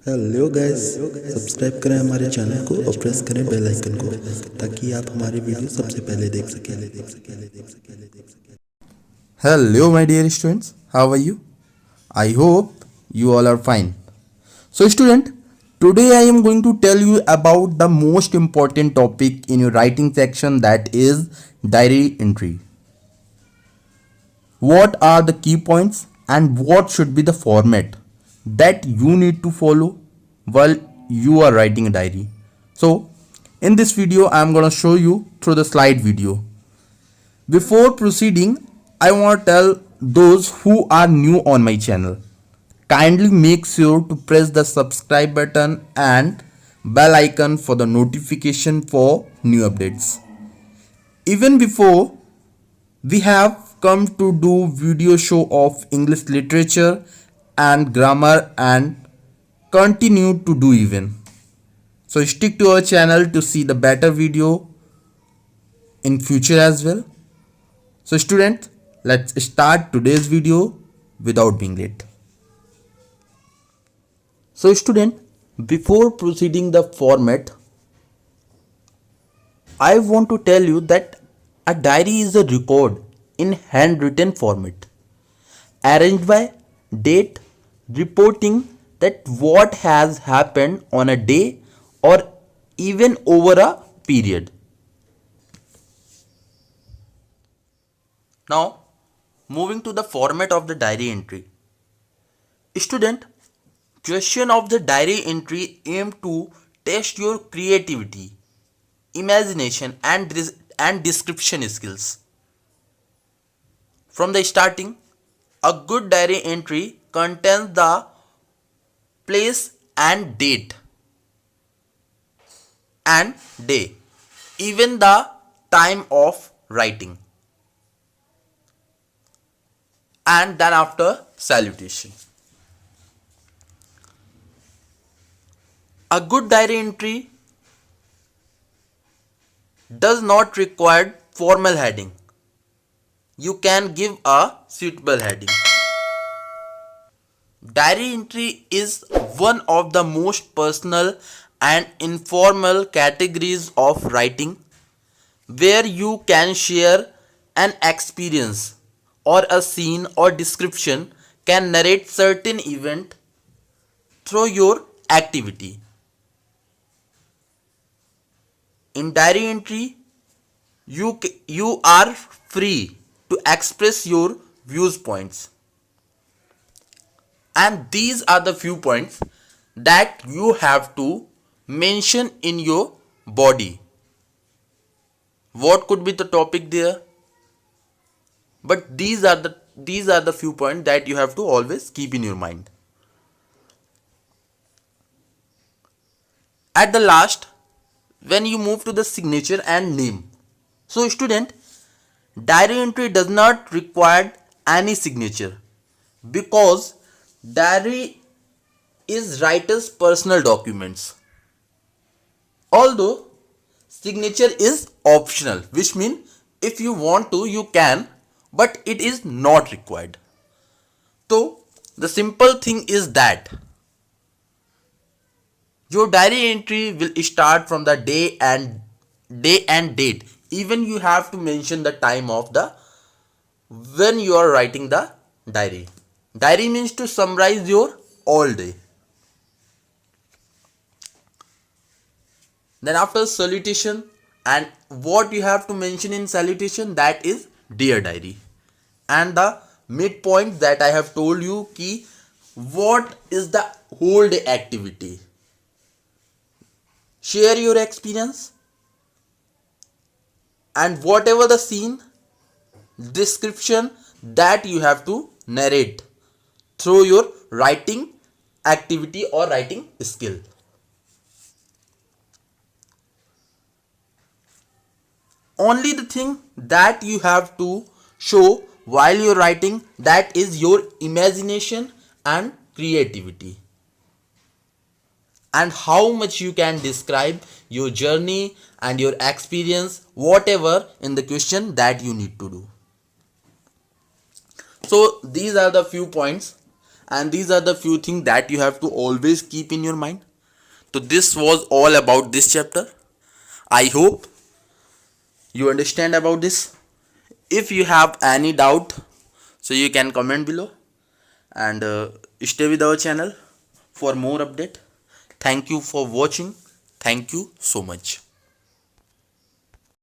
Hello guys, subscribe करें हमारे channel को और प्रेस करें बेल आइकन को ताकि आप हमारी वीडियो सबसे पहले देख सकें। Hello, my dear students. How are you? I hope you all are fine. So, student, today I am going to tell you about the most important topic in your writing section, that is diary entry. What are the key points and what should be the format that you need to follow while you are writing a diary? So, in this video, I am going to show you through the slide video. Before proceeding, I want to tell those who are new on my channel, kindly make sure to press the subscribe button and bell icon for the notification for new updates. Even before, we have come to do video show of English literature and grammar and continue to do even. So stick to our channel to see the better video in future as well. So students, let's start today's video without being late. So student, before proceeding the format, I want to tell you that a diary is a record in handwritten format arranged by date, reporting that what has happened on a day or even over a period. Now, moving to the format of the diary entry. Student, question of the diary entry aim to test your creativity, imagination and description skills. From the starting, a good diary entry contains the place and date and day, even the time of writing, and then after salutation. A good diary entry does not require formal heading. You can give a suitable heading. Diary entry is one of the most personal and informal categories of writing, where you can share an experience or a scene or description, can narrate certain event through your activity. In diary entry, you are free to express your viewpoints, and these are the few points that you have to mention in your body. What could be the topic there? But these are the few points that you have to always keep in your mind. At the last, when you move to the signature and name. So student, diary entry does not require any signature because diary is writer's personal documents. Although signature is optional, which means if you want to you can, but it is not required. So the simple thing is that your diary entry will start from the day and date. Even you have to mention the time of the when you are writing the diary. Diary means to summarize your all day. Then after salutation, and what you have to mention in salutation, that is dear diary. And the midpoint that I have told you ki what is the whole day activity. Share your experience and whatever the scene description that you have to narrate through your writing activity or writing skill. Only the thing that you have to show while you're writing, that is your imagination and creativity, and how much you can describe your journey and your experience, whatever in the question that you need to do. So these are the few points, and these are the few things that you have to always keep in your mind. So this was all about this chapter. I hope you understand about this. If you have any doubt, so you can comment below, and stay with our channel for more update. Thank you for watching. Thank you so much.